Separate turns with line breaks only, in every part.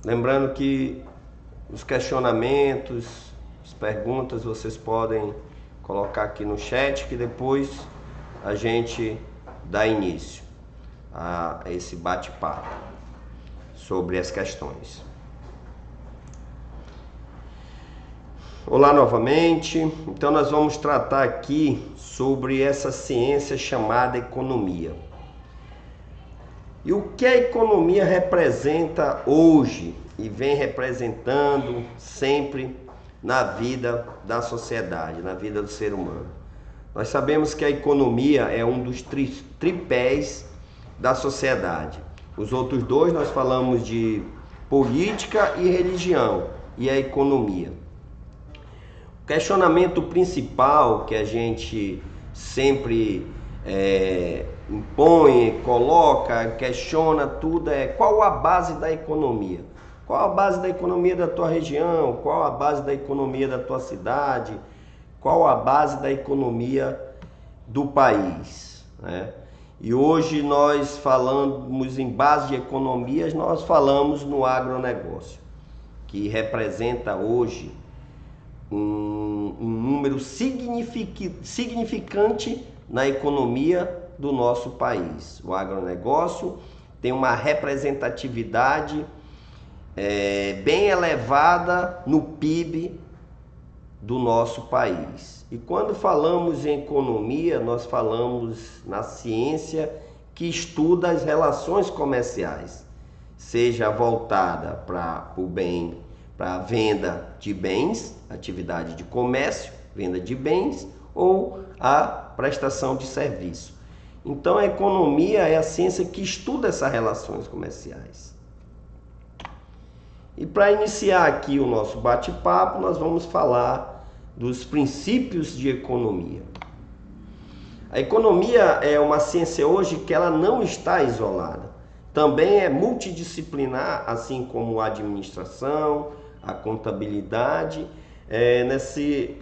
Lembrando que os questionamentos, as perguntas vocês podem colocar aqui no chat, que depois a gente dá início a esse bate-papo sobre as questões. Olá novamente. Então nós vamos tratar aqui sobre essa ciência chamada economia. E o que a economia representa hoje e vem representando sempre na vida da sociedade, na vida do ser humano. Nós sabemos que a economia é um dos tripés da sociedade. Os outros dois nós falamos de política e religião, e a economia. O questionamento principal que a gente sempre impõe, coloca, questiona tudo é: qual a base da economia? Qual a base da economia da tua região? Qual a base da economia da tua cidade? Qual a base da economia do país, né? E hoje nós falamos em base de economias, nós falamos no agronegócio, que representa hoje um número significante na economia do nosso país. O agronegócio tem uma representatividade bem elevada no PIB do nosso país. E quando falamos em economia, nós falamos na ciência que estuda as relações comerciais, seja voltada para o bem, para a venda de bens, atividade de comércio, venda de bens, ou a prestação de serviço. Então a economia é a ciência que estuda essas relações comerciais. E para iniciar aqui o nosso bate-papo, nós vamos falar dos princípios de economia. A economia é uma ciência hoje que ela não está isolada. Também é multidisciplinar, assim como a administração, a contabilidade. Nesse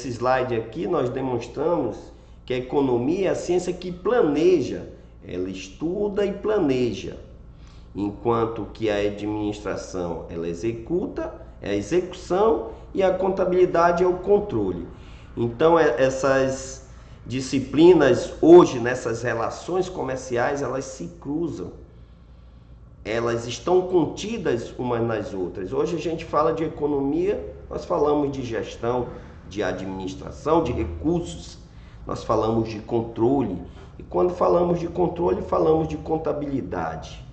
slide aqui nós demonstramos que a economia é a ciência que planeja, ela estuda e planeja, enquanto que a administração ela executa, é a execução, e a contabilidade é o controle. Então essas disciplinas hoje, nessas relações comerciais, elas se cruzam, elas estão contidas umas nas outras. Hoje a gente fala de economia, nós falamos de gestão, de administração, de recursos, nós falamos de controle, e quando falamos de controle, falamos de contabilidade.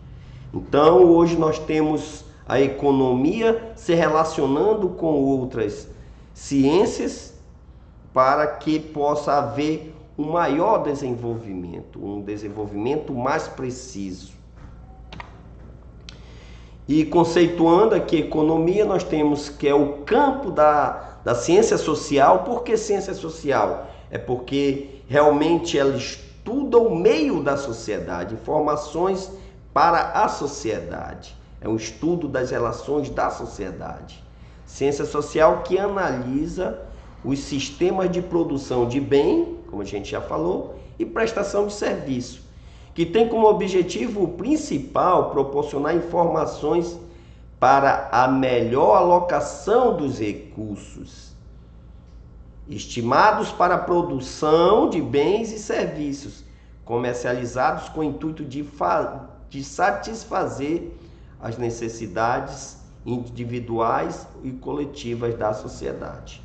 Então hoje nós temos a economia se relacionando com outras ciências para que possa haver um maior desenvolvimento, um desenvolvimento mais preciso. E conceituando aqui economia, nós temos que é o campo da ciência social. Por que ciência social? É porque realmente ela estuda o meio da sociedade, informações para a sociedade. É um estudo das relações da sociedade. Ciência social que analisa os sistemas de produção de bem, como a gente já falou, e prestação de serviço, que tem como objetivo principal proporcionar informações para a melhor alocação dos recursos estimados para a produção de bens e serviços comercializados com o intuito de satisfazer as necessidades individuais e coletivas da sociedade.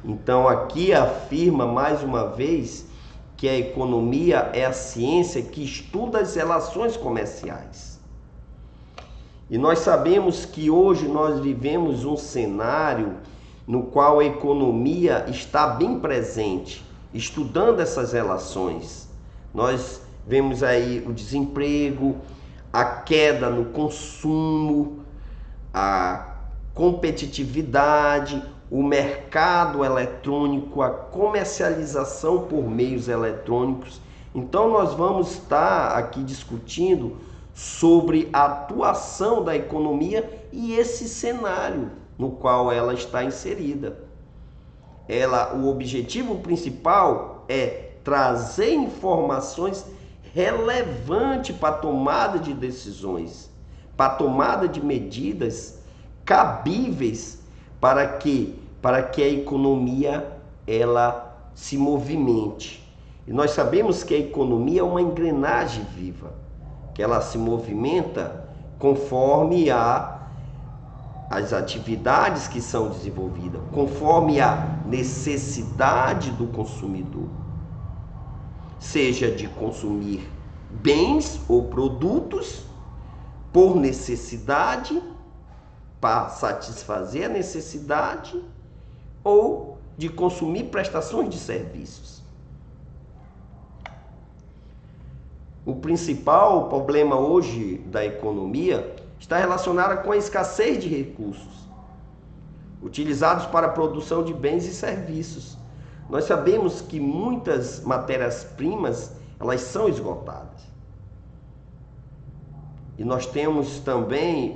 Então aqui afirma mais uma vez que a economia é a ciência que estuda as relações comerciais. E nós sabemos que hoje nós vivemos um cenário no qual a economia está bem presente, estudando essas relações. Nós vemos aí o desemprego, a queda no consumo, a competitividade, o mercado eletrônico, a comercialização por meios eletrônicos. Então nós vamos estar aqui discutindo sobre a atuação da economia e esse cenário no qual ela está inserida. O objetivo principal é trazer informações relevantes para a tomada de decisões, para a tomada de medidas cabíveis para que a economia ela se movimente. E nós sabemos que a economia é uma engrenagem viva, que ela se movimenta conforme as atividades que são desenvolvidas, conforme a necessidade do consumidor, seja de consumir bens ou produtos por necessidade, para satisfazer a necessidade, ou de consumir prestações de serviços. O principal problema hoje da economia está relacionado com a escassez de recursos utilizados para a produção de bens e serviços. Nós sabemos que muitas matérias-primas elas são esgotadas. E nós temos também,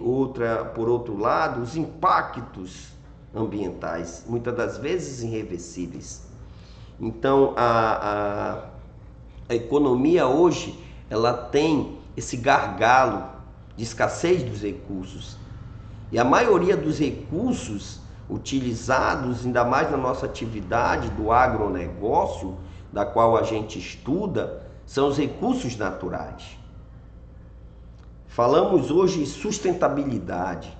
por outro lado, os impactos ambientais, muitas das vezes irreversíveis. Então, a economia hoje, ela tem esse gargalo de escassez dos recursos. E a maioria dos recursos utilizados, ainda mais na nossa atividade do agronegócio, da qual a gente estuda, são os recursos naturais. Falamos hoje em sustentabilidade,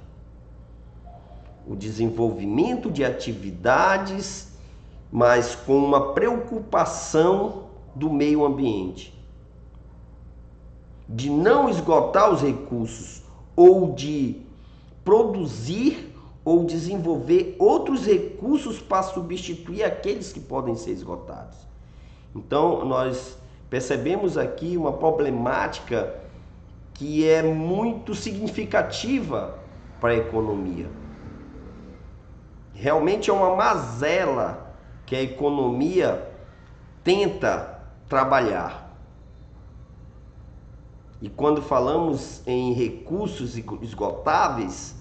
o desenvolvimento de atividades, mas com uma preocupação do meio ambiente, de não esgotar os recursos ou de produzir ou desenvolver outros recursos para substituir aqueles que podem ser esgotados. Então, nós percebemos aqui uma problemática que é muito significativa para a economia. Realmente é uma mazela que a economia tenta trabalhar. E quando falamos em recursos esgotáveis,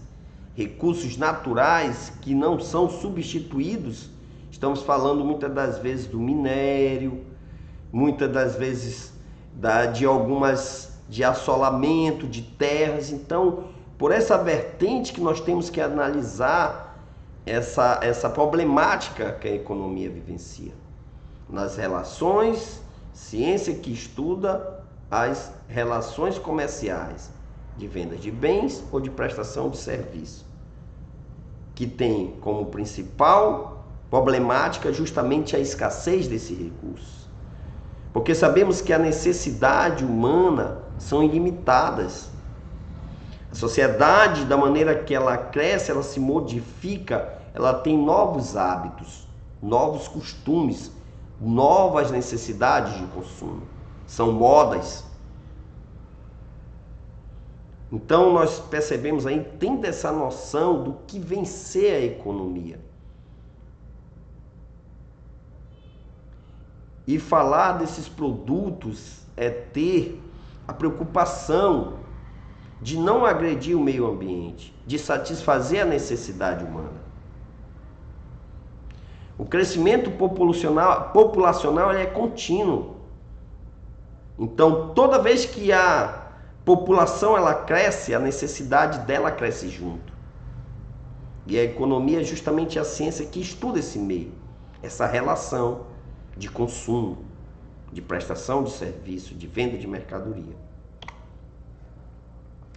recursos naturais que não são substituídos, estamos falando muitas das vezes do minério, muitas das vezes de assolamento de terras. Então, por essa vertente que nós temos que analisar essa problemática que a economia vivencia. Nas relações, ciência que estuda as relações comerciais de venda de bens ou de prestação de serviço, que tem como principal problemática justamente a escassez desse recurso. Porque sabemos que a necessidade humana são ilimitadas. A sociedade, da maneira que ela cresce, ela se modifica, ela tem novos hábitos, novos costumes, novas necessidades de consumo. São modas. Então nós percebemos aí, tendo essa noção do que vem ser a economia. E falar desses produtos é ter a preocupação de não agredir o meio ambiente, de satisfazer a necessidade humana. O crescimento populacional é contínuo. Então, toda vez que a população ela cresce, a necessidade dela cresce junto. E a economia é justamente a ciência que estuda esse meio, essa relação de consumo, de prestação de serviço, de venda de mercadoria.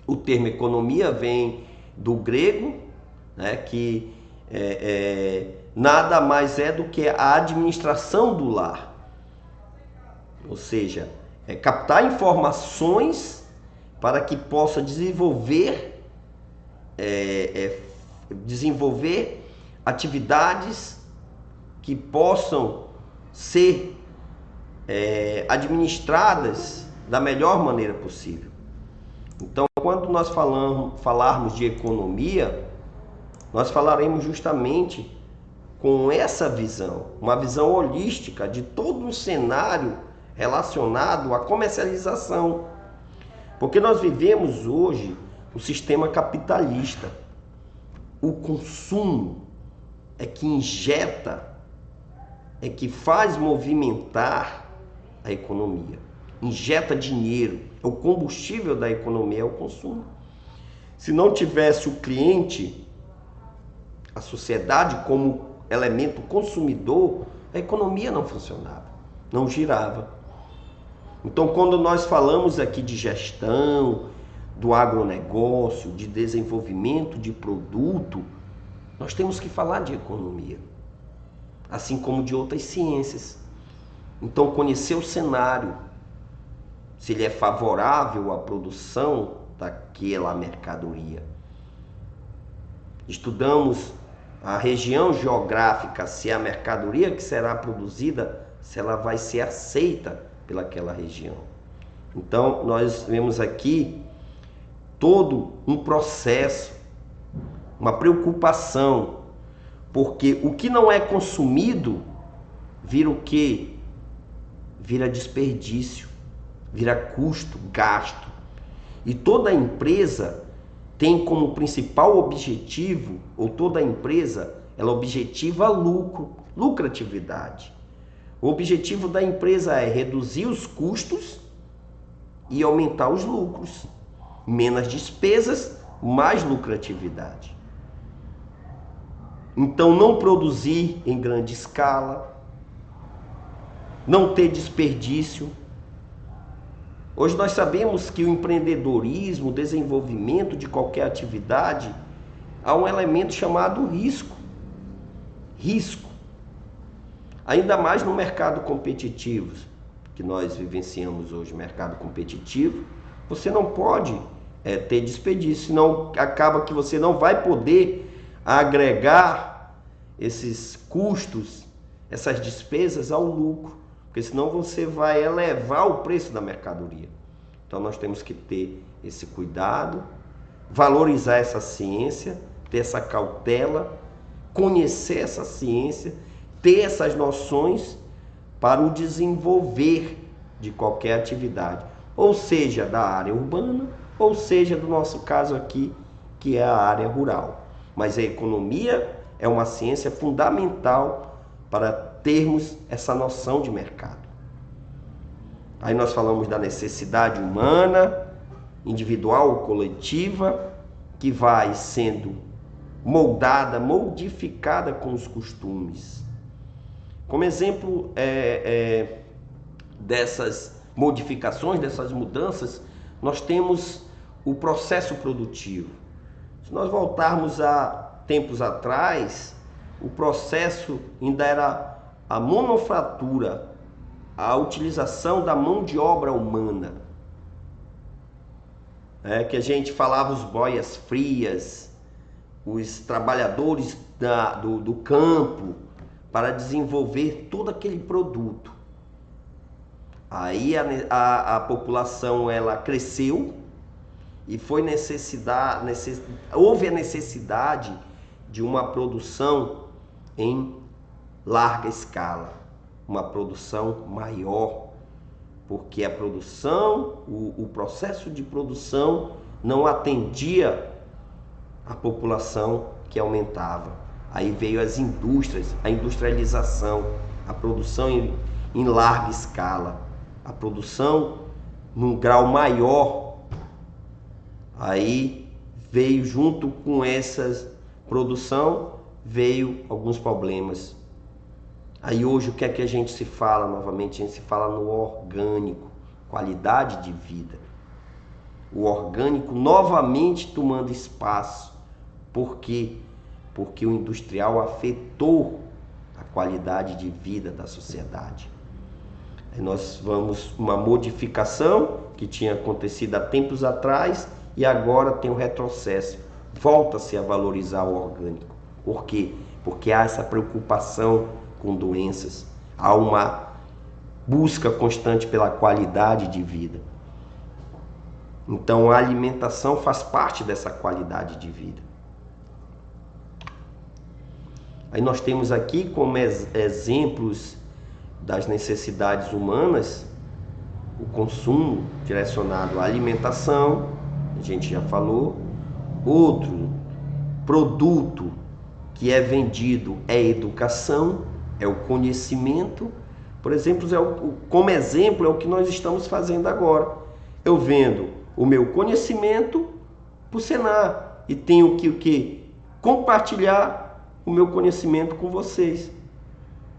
O termo economia vem do grego, né, que nada mais é do que a administração do lar. Ou seja, captar informações para que possa desenvolver atividades que possam ser administradas da melhor maneira possível. Então, quando nós falarmos de economia, nós falaremos justamente com essa visão, uma visão holística de todo um cenário relacionado à comercialização. Porque nós vivemos hoje o sistema capitalista. O consumo é que injeta, é que faz movimentar a economia. Injeta dinheiro. O combustível da economia é o consumo. Se não tivesse o cliente, a sociedade como elemento consumidor, a economia não funcionava, não girava. Então, quando nós falamos aqui de gestão, do agronegócio, de desenvolvimento de produto, nós temos que falar de economia, assim como de outras ciências. Então, conhecer o cenário, se ele é favorável à produção daquela mercadoria. Estudamos a região geográfica, se a mercadoria que será produzida, se ela vai ser aceita pelaquela região. Então, nós vemos aqui todo um processo, uma preocupação, porque o que não é consumido vira o quê? Vira desperdício, vira custo, gasto. E toda empresa tem como principal objetivo, ou toda empresa, ela objetiva lucro, lucratividade. O objetivo da empresa é reduzir os custos e aumentar os lucros. Menos despesas, mais lucratividade. Então, não produzir em grande escala, não ter desperdício. Hoje nós sabemos que o empreendedorismo, o desenvolvimento de qualquer atividade, há um elemento chamado risco. Risco. Ainda mais no mercado competitivo, que nós vivenciamos hoje, mercado competitivo, você não pode ter desperdício, senão acaba que você não vai poder agregar esses custos, essas despesas ao lucro, porque senão você vai elevar o preço da mercadoria. Então nós temos que ter esse cuidado, valorizar essa ciência, ter essa cautela, conhecer essa ciência, ter essas noções para o desenvolver de qualquer atividade, ou seja, da área urbana, ou seja, do nosso caso aqui, que é a área rural. Mas a economia é uma ciência fundamental para termos essa noção de mercado. Aí nós falamos da necessidade humana, individual ou coletiva, que vai sendo moldada, modificada com os costumes. Como exemplo dessas modificações, dessas mudanças, nós temos o processo produtivo. Se nós voltarmos a tempos atrás, o processo ainda era a monofatura, a utilização da mão de obra humana. Que a gente falava os boias frias, os trabalhadores do campo, para desenvolver todo aquele produto. Aí a população ela cresceu e houve a necessidade de uma produção em larga escala, uma produção maior, porque a produção, o processo de produção não atendia a população que aumentava. Aí veio as indústrias, a industrialização, a produção em larga escala, a produção num grau maior. Aí veio junto com essa produção, veio alguns problemas. Aí hoje o que é que a gente se fala novamente? A gente se fala no orgânico, qualidade de vida. O orgânico novamente tomando espaço. Por quê? Porque o industrial afetou a qualidade de vida da sociedade. Aí nós vamos uma modificação que tinha acontecido há tempos atrás e agora tem um retrocesso. Volta-se a valorizar o orgânico. Por quê? Porque há essa preocupação com doenças, há uma busca constante pela qualidade de vida. Então a alimentação faz parte dessa qualidade de vida. Aí nós temos aqui como exemplos das necessidades humanas o consumo direcionado à alimentação, a gente já falou. Outro produto que é vendido é educação, é o conhecimento. Por exemplo, como exemplo é o que nós estamos fazendo agora. Eu vendo o meu conhecimento para o Senar e tenho que o quê? Compartilhar o meu conhecimento com vocês.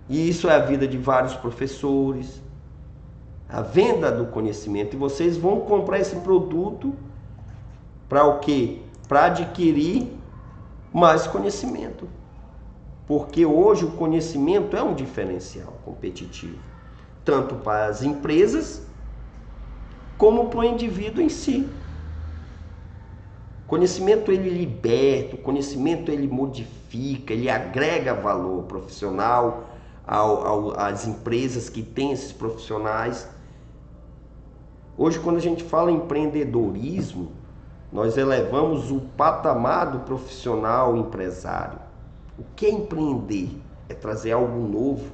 E isso é a vida de vários professores, a venda do conhecimento. E vocês vão comprar esse produto para o quê? Para adquirir mais conhecimento. Porque hoje o conhecimento é um diferencial competitivo, tanto para as empresas como para o indivíduo em si. O conhecimento ele liberta, o conhecimento ele modifica, ele agrega valor profissional às empresas que têm esses profissionais. Hoje, quando a gente fala em empreendedorismo, nós elevamos o patamar do profissional empresário. O que é empreender? É trazer algo novo.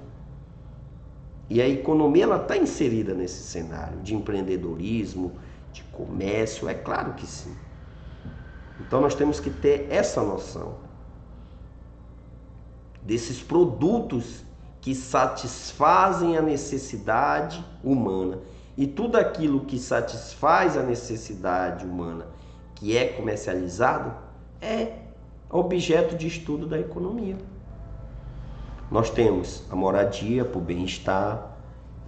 E a economia ela está inserida nesse cenário de empreendedorismo, de comércio, é claro que sim. Então nós temos que ter essa noção desses produtos que satisfazem a necessidade humana. E tudo aquilo que satisfaz a necessidade humana, que é comercializado, é objeto de estudo da economia. Nós temos a moradia para o bem-estar,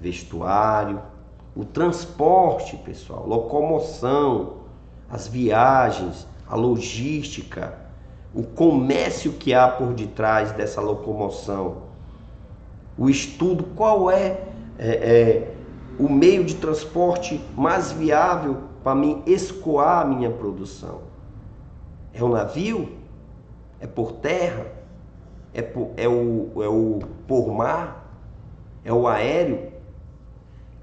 vestuário, o transporte, pessoal, locomoção, as viagens, a logística, o comércio que há por detrás dessa locomoção, o estudo, qual é o meio de transporte mais viável para mim escoar a minha produção. É o navio? É por terra? É o por mar? É o aéreo?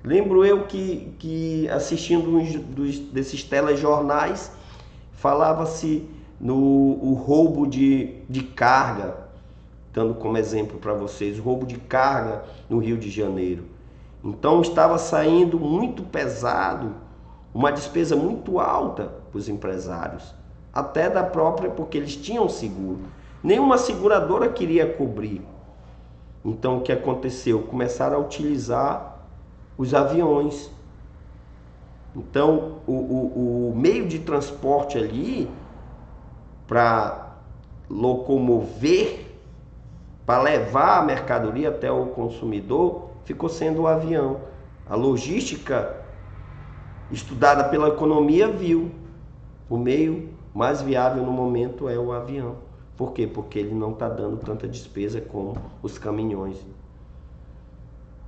Lembro eu que assistindo desses telejornais, falava-se no roubo de carga, dando como exemplo para vocês, o roubo de carga no Rio de Janeiro. Então estava saindo muito pesado, uma despesa muito alta para os empresários, até da própria, porque eles tinham seguro. Nenhuma seguradora queria cobrir. Então o que aconteceu? Começaram a utilizar os aviões. Então o meio de transporte ali para locomover, para levar a mercadoria até o consumidor, ficou sendo o avião. A logística estudada pela economia viu o meio mais viável no momento é o avião. Por quê? Porque ele não está dando tanta despesa como os caminhões.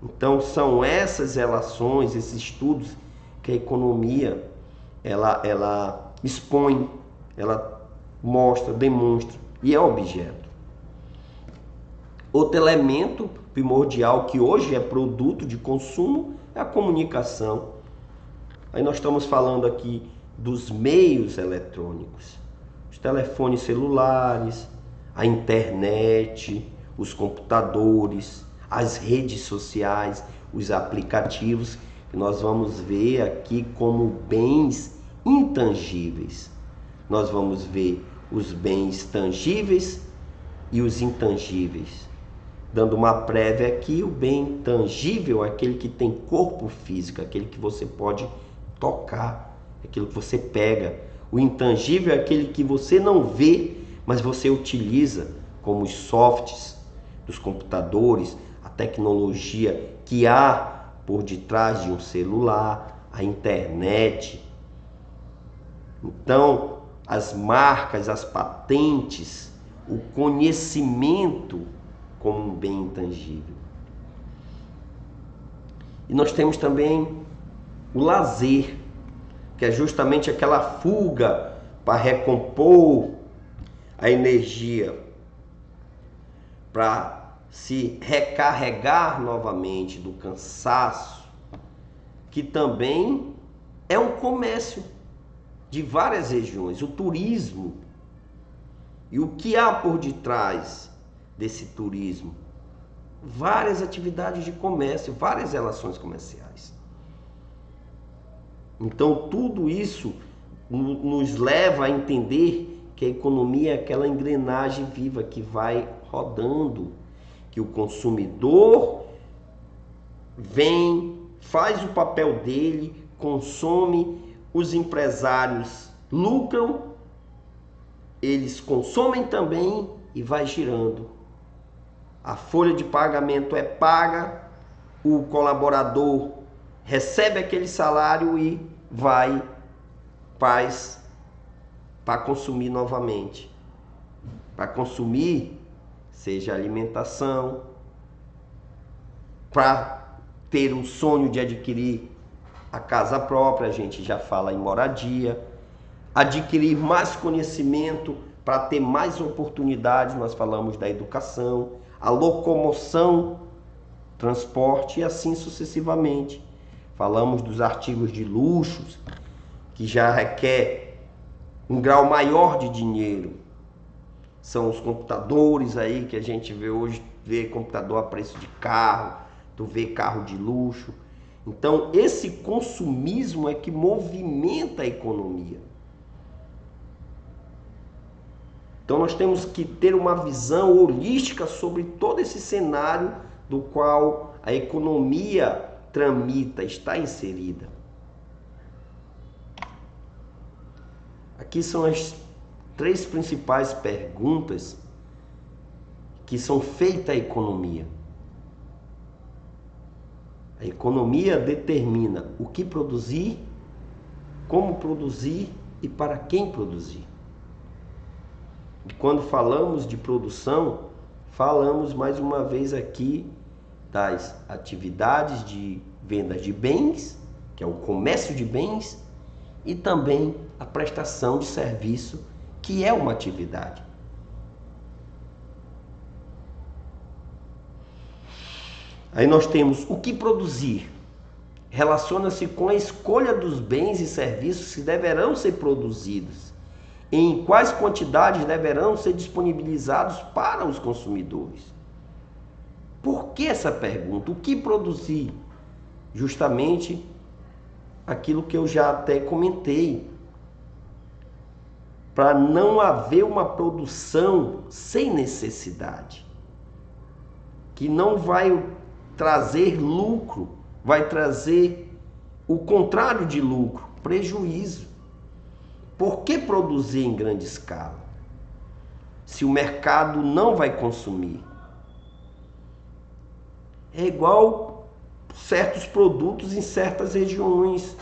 Então são essas relações, esses estudos que a economia ela expõe, ela mostra, demonstra e é objeto. Outro elemento primordial que hoje é produto de consumo é a comunicação. Aí nós estamos falando aqui dos meios eletrônicos, os telefones celulares, a internet, os computadores, as redes sociais, os aplicativos, que nós vamos ver aqui como bens intangíveis. Nós vamos ver os bens tangíveis e os intangíveis. Dando uma prévia aqui, o bem tangível é aquele que tem corpo físico, aquele que você pode tocar, aquilo que você pega. O intangível é aquele que você não vê, mas você utiliza, como os softs dos computadores, a tecnologia que há por detrás de um celular, a internet. Então, as marcas, as patentes, o conhecimento como um bem intangível. E nós temos também o lazer, que é justamente aquela fuga para recompor a energia, para se recarregar novamente do cansaço, que também é um comércio de várias regiões, o turismo. E o que há por detrás desse turismo? Várias atividades de comércio, várias relações comerciais. Então tudo isso nos leva a entender que a economia é aquela engrenagem viva que vai rodando, que o consumidor vem, faz o papel dele, consome, os empresários lucram eles consomem também e vai girando. A folha de pagamento é paga, o colaborador recebe aquele salário e faz para consumir novamente. Para consumir, seja alimentação, para ter um sonho de adquirir a casa própria, a gente já fala em moradia, adquirir mais conhecimento para ter mais oportunidades, nós falamos da educação, a locomoção, transporte e assim sucessivamente. Falamos dos artigos de luxo, que já requer um grau maior de dinheiro. São os computadores aí que a gente vê hoje, vê computador a preço de carro, tu vê carro de luxo. Então, esse consumismo é que movimenta a economia. Então, nós temos que ter uma visão holística sobre todo esse cenário do qual a economia tramita, está inserida. Aqui são as 3 principais perguntas que são feitas à economia. A economia determina o que produzir, como produzir e para quem produzir. E quando falamos de produção, falamos mais uma vez aqui das atividades de venda de bens, que é o comércio de bens, e também a prestação de serviço, que é uma atividade. Aí nós temos o que produzir. Relaciona-se com a escolha dos bens e serviços que deverão ser produzidos, em quais quantidades deverão ser disponibilizados para os consumidores. Por que essa pergunta? O que produzir? Justamente aquilo que eu já até comentei. Para não haver uma produção sem necessidade, que não vai trazer lucro, vai trazer o contrário de lucro, prejuízo. Por que produzir em grande escala, se o mercado não vai consumir? É igual certos produtos em certas regiões.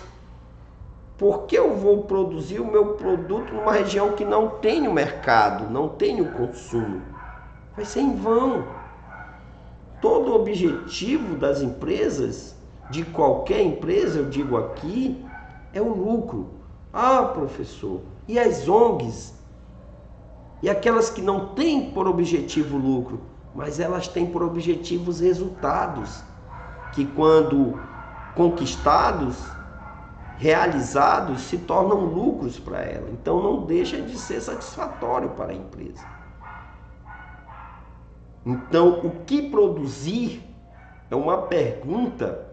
Por que eu vou produzir o meu produto numa região que não tem o mercado, não tem o consumo? Vai ser em vão. Todo o objetivo das empresas, de qualquer empresa, eu digo aqui, é o lucro. Ah, professor, e as ONGs? E aquelas que não têm por objetivo lucro, mas elas têm por objetivo os resultados, que quando conquistados, realizados, se tornam lucros para ela. Então não deixa de ser satisfatório para a empresa. Então, o que produzir é uma pergunta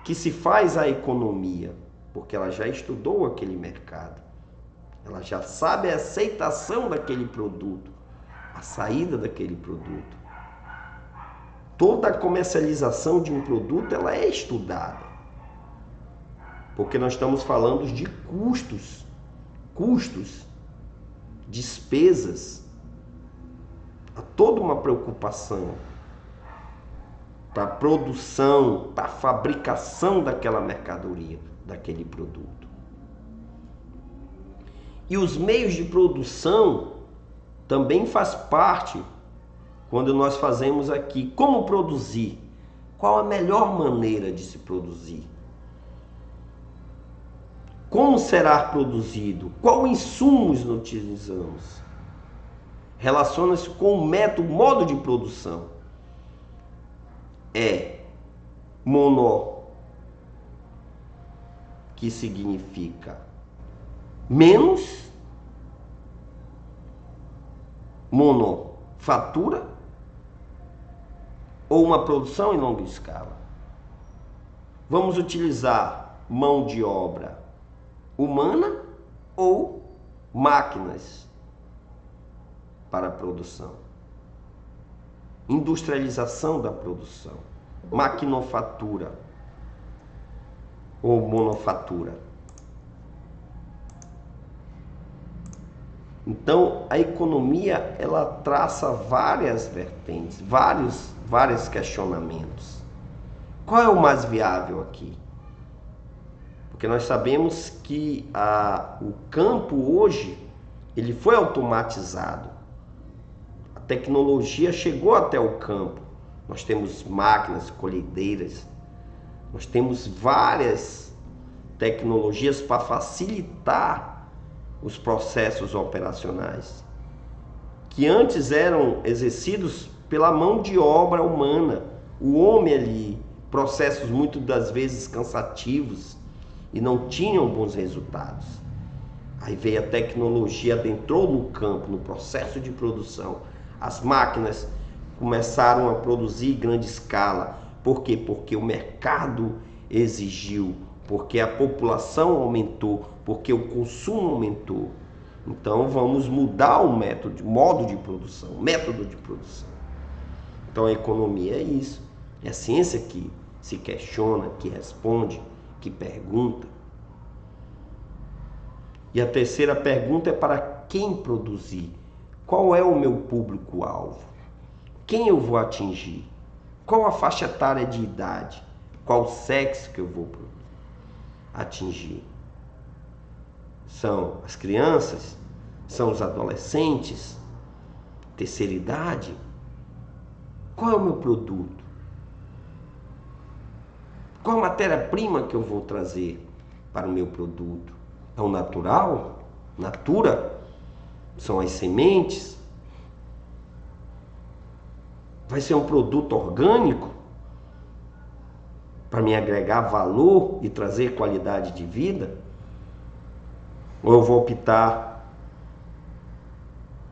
que se faz à economia, porque ela já estudou aquele mercado. Ela já sabe a aceitação daquele produto, a saída daquele produto. Toda a comercialização de um produto, ela é estudada. Porque nós estamos falando de custos, despesas. Há toda uma preocupação para a produção, para a fabricação daquela mercadoria, daquele produto. E os meios de produção também faz parte quando nós fazemos aqui como produzir, qual a melhor maneira de se produzir, como será produzido, qual insumos nós utilizamos. Relaciona-se com o método, modo de produção. É mono, que significa menos, monofatura, ou uma produção em longa escala. Vamos utilizar mão de obra humana ou máquinas para a produção. Industrialização da produção, maquinofatura ou monofatura. Então, a economia, ela traça várias vertentes, vários questionamentos. Qual é o mais viável aqui? Porque nós sabemos que o campo hoje, ele foi automatizado. A tecnologia chegou até o campo. Nós temos máquinas, colhedeiras, nós temos várias tecnologias para facilitar os processos operacionais, que antes eram exercidos pela mão de obra humana, o homem ali, processos muitas das vezes cansativos e não tinham bons resultados. Aí veio a tecnologia, adentrou no campo, no processo de produção. As máquinas começaram a produzir em grande escala. Por quê? Porque o mercado exigiu, porque a população aumentou, porque o consumo aumentou. Então vamos mudar o modo de produção, método de produção. Então a economia é isso, é a ciência que se questiona, que responde, que pergunta. E a terceira pergunta é para quem produzir? Qual é o meu público-alvo? Quem eu vou atingir? Qual a faixa etária de idade? Qual o sexo que eu vou atingir? São as crianças? São os adolescentes? Terceira idade? Qual é o meu produto? Qual a matéria-prima que eu vou trazer para o meu produto? É o natural? Natura? São as sementes? Vai ser um produto orgânico para me agregar valor e trazer qualidade de vida? Ou eu vou optar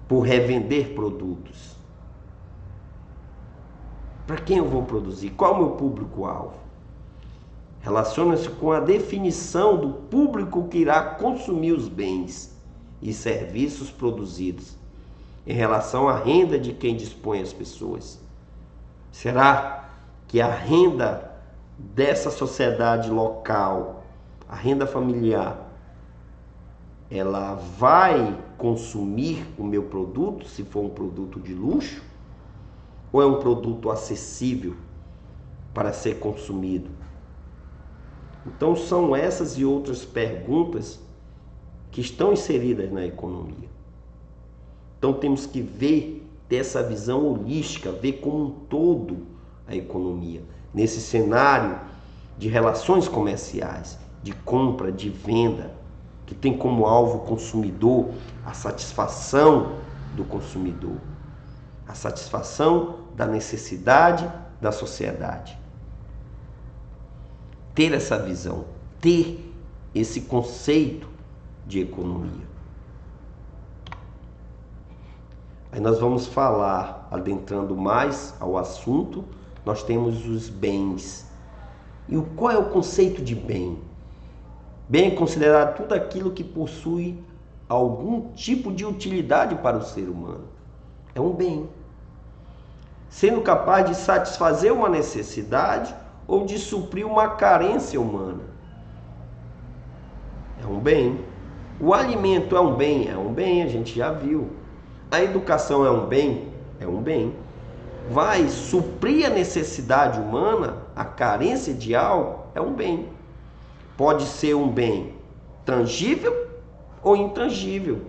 por revender produtos? Para quem eu vou produzir? Qual é o meu público-alvo? Relaciona-se com a definição do público que irá consumir os bens e serviços produzidos em relação à renda de quem dispõe as pessoas. Será que a renda dessa sociedade local, a renda familiar, ela vai consumir o meu produto, se for um produto de luxo? Ou é um produto acessível para ser consumido? Então são essas e outras perguntas que estão inseridas na economia. Então temos que ter essa visão holística, ver como um todo a economia, nesse cenário de relações comerciais, de compra, de venda, que tem como alvo o consumidor, a satisfação do consumidor, a satisfação da necessidade da sociedade. Ter essa visão, ter esse conceito de economia. Aí nós vamos falar, adentrando mais ao assunto, nós temos os bens. E qual é o conceito de bem? Bem é considerado tudo aquilo que possui algum tipo de utilidade para o ser humano. É um bem. Sendo capaz de satisfazer uma necessidade ou de suprir uma carência humana. É um bem. O alimento é um bem? É um bem, a gente já viu. A educação é um bem? É um bem. Vai suprir a necessidade humana, a carência de algo? É um bem. Pode ser um bem tangível ou intangível.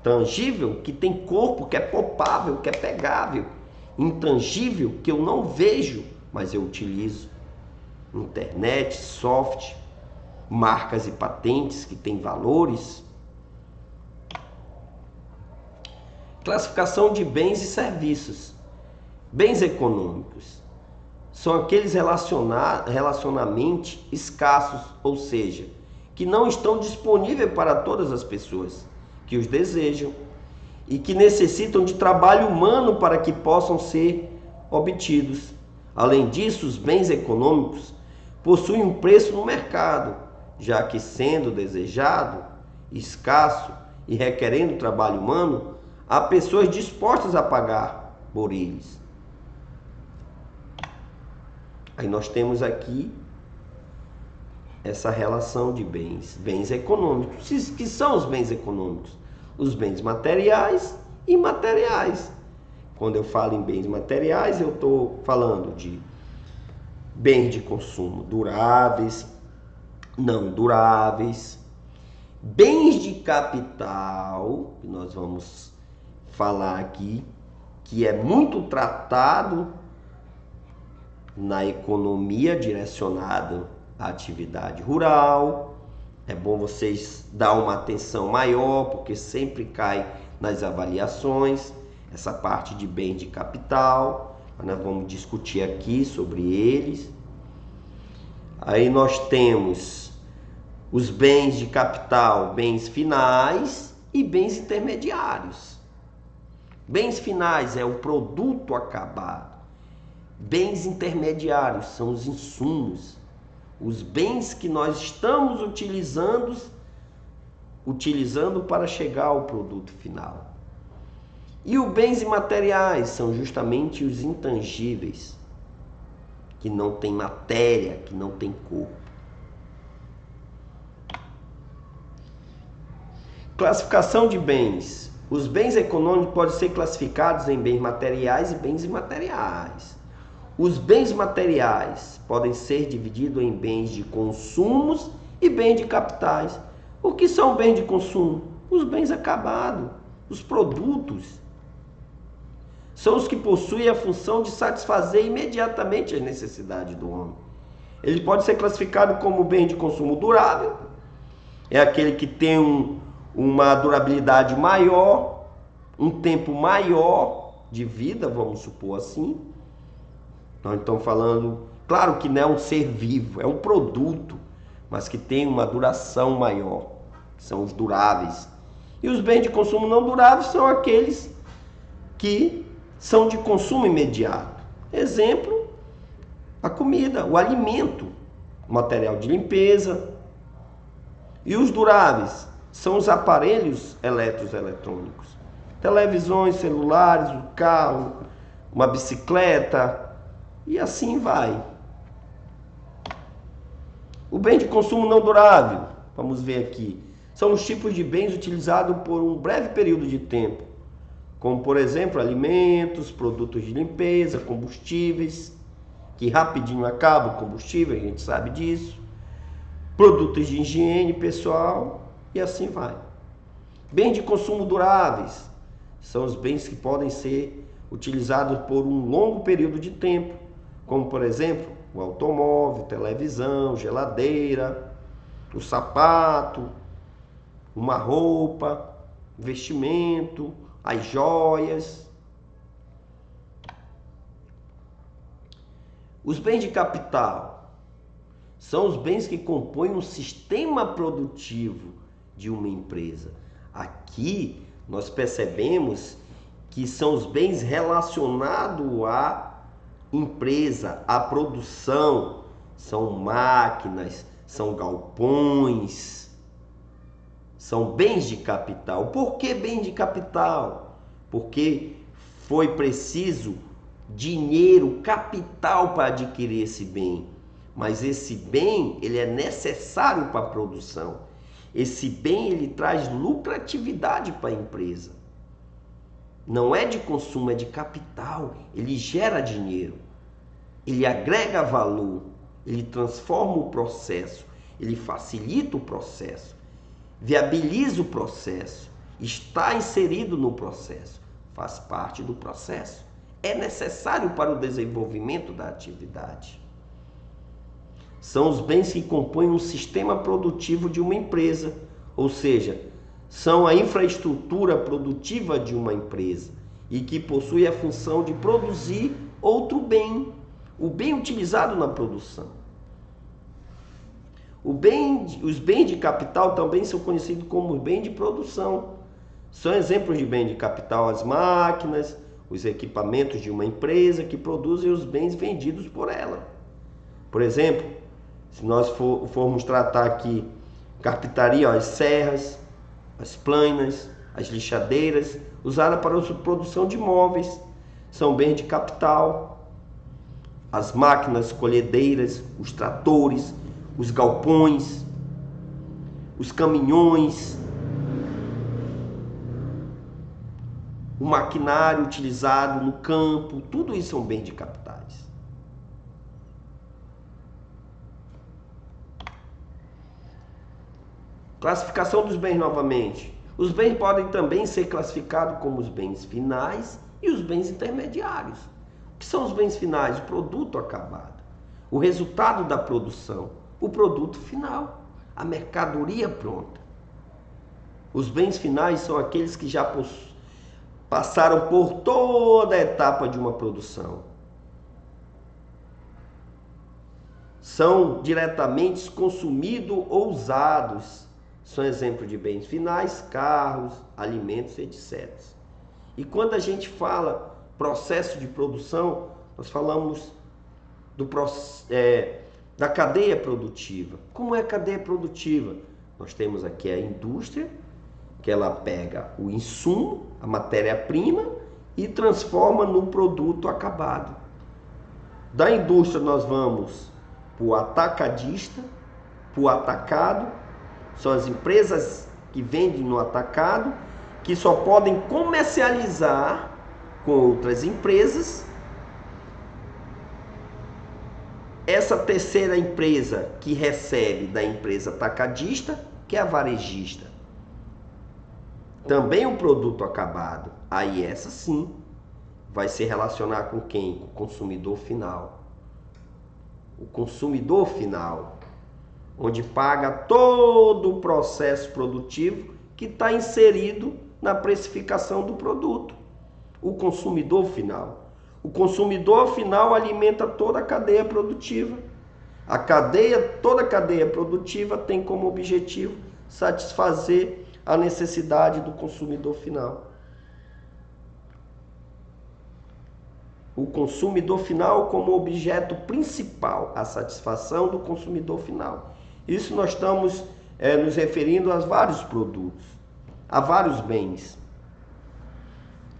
Tangível, que tem corpo, que é palpável, que é pegável. Intangível, que eu não vejo, mas eu utilizo. Internet, software, marcas e patentes que têm valores. Classificação de bens e serviços. Bens econômicos são aqueles relacionamentos escassos, ou seja, que não estão disponíveis para todas as pessoas que os desejam e que necessitam de trabalho humano para que possam ser obtidos. Além disso, os bens econômicos possuem um preço no mercado, já que sendo desejado, escasso e requerendo trabalho humano, há pessoas dispostas a pagar por eles. Aí nós temos aqui essa relação de bens econômicos. Que são os bens econômicos? os bens materiais e imateriais. Quando eu falo em bens materiais, eu estou falando de bens de consumo duráveis, não duráveis, bens de capital, que nós vamos falar aqui, que é muito tratado na economia direcionada à atividade rural. É bom vocês dar uma atenção maior, porque sempre cai nas avaliações essa parte de bens de capital. Nós vamos discutir aqui sobre eles. Aí nós temos os bens de capital, bens finais e bens intermediários. Bens finais é o produto acabado. Bens intermediários são os insumos, os bens que nós estamos utilizando para chegar ao produto final. E os bens imateriais são justamente os intangíveis, que não tem matéria, que não tem corpo. Classificação de bens. Os bens econômicos podem ser classificados em bens materiais e bens imateriais. Os bens materiais podem ser divididos em bens de consumos e bens de capitais. O que são bens de consumo? Os bens acabados, os produtos. São os que possuem a função de satisfazer imediatamente as necessidades do homem. Ele pode ser classificado como bem de consumo durável. É aquele que tem uma durabilidade maior, um tempo maior de vida, vamos supor assim. Nós estamos falando, claro que não é um ser vivo, é um produto, mas que tem uma duração maior, que são os duráveis. E os bens de consumo não duráveis são aqueles que são de consumo imediato. Exemplo, a comida, o alimento, o material de limpeza. E os duráveis são os aparelhos eletrônicos, televisões, celulares, o carro, uma bicicleta e assim vai. O bem de consumo não durável, vamos ver aqui, são os tipos de bens utilizados por um breve período de tempo, como por exemplo alimentos, produtos de limpeza, combustíveis, que rapidinho acaba o combustível, a gente sabe disso, produtos de higiene pessoal e assim vai. Bens de consumo duráveis são os bens que podem ser utilizados por um longo período de tempo, como por exemplo o automóvel, televisão, geladeira, o sapato, uma roupa, vestimento, as joias. Os bens de capital são os bens que compõem um sistema produtivo de uma empresa. Aqui nós percebemos que são os bens relacionados à empresa, à produção. São máquinas, são galpões, são bens de capital. Por que bem de capital? Porque foi preciso dinheiro, capital para adquirir esse bem. Mas esse bem, ele é necessário para a produção. Esse bem, ele traz lucratividade para a empresa. Não é de consumo, é de capital. Ele gera dinheiro. Ele agrega valor. Ele transforma o processo. Ele facilita o processo. Viabiliza o processo. Está inserido no processo. Faz parte do processo. É necessário para o desenvolvimento da atividade. São os bens que compõem um sistema produtivo de uma empresa, ou seja, são a infraestrutura produtiva de uma empresa e que possui a função de produzir outro bem, o bem utilizado na produção. Os bens de capital também são conhecidos como bem de produção. São exemplos de bem de capital as máquinas, os equipamentos de uma empresa que produzem os bens vendidos por ela. Por exemplo, se nós formos tratar aqui carpintaria, as serras, as planas, as lixadeiras, usadas para a produção de móveis, são bens de capital. As máquinas colhedeiras, os tratores, os galpões, os caminhões, o maquinário utilizado no campo, tudo isso são bens de capitais. Classificação dos bens novamente. Os bens podem também ser classificados como os bens finais e os bens intermediários. O que são os bens finais? O produto acabado, o resultado da produção, o produto final, a mercadoria pronta. Os bens finais são aqueles que já passaram por toda a etapa de uma produção. São diretamente consumidos ou usados. São exemplos de bens finais, carros, alimentos, etc. E quando a gente fala processo de produção, nós falamos da cadeia produtiva. Como é a cadeia produtiva? Nós temos aqui a indústria, que ela pega o insumo, a matéria-prima, e transforma no produto acabado. Da indústria nós vamos para o atacadista, para o atacado. São as empresas que vendem no atacado, que só podem comercializar com outras empresas. Essa terceira empresa que recebe da empresa atacadista, que é a varejista. Também um produto acabado. Aí essa sim vai se relacionar com quem? Com o consumidor final. O consumidor final, onde paga todo o processo produtivo que está inserido na precificação do produto. O consumidor final. O consumidor final alimenta toda a cadeia produtiva. Toda a cadeia produtiva tem como objetivo satisfazer a necessidade do consumidor final. O consumidor final como objeto principal, a satisfação do consumidor final. Isso nós estamos nos referindo a vários produtos, a vários bens.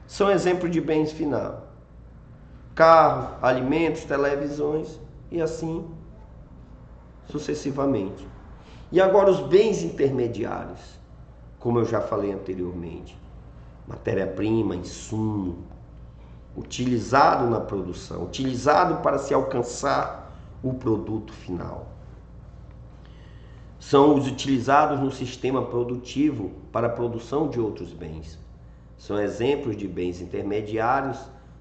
São exemplos de bens final. Carro, alimentos, televisões e assim sucessivamente. E agora os bens intermediários, como eu já falei anteriormente. Matéria-prima, insumo, utilizado na produção, utilizado para se alcançar o produto final. São os utilizados no sistema produtivo para a produção de outros bens. São exemplos de bens intermediários,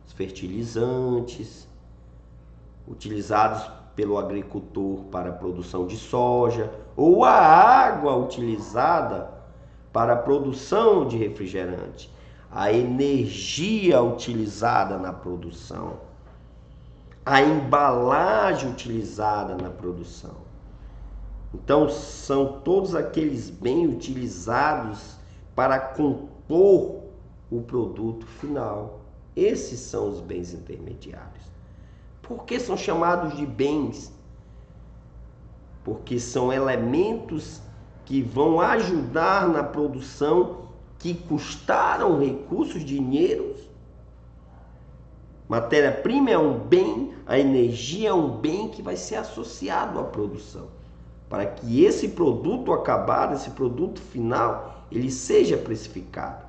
os fertilizantes, utilizados pelo agricultor para a produção de soja, ou a água utilizada para a produção de refrigerante, a energia utilizada na produção, a embalagem utilizada na produção. Então, são todos aqueles bens utilizados para compor o produto final. Esses são os bens intermediários. Por que são chamados de bens? Porque são elementos que vão ajudar na produção, que custaram recursos, dinheiros. Matéria-prima é um bem, a energia é um bem que vai ser associado à produção, para que esse produto acabado, esse produto final, ele seja precificado.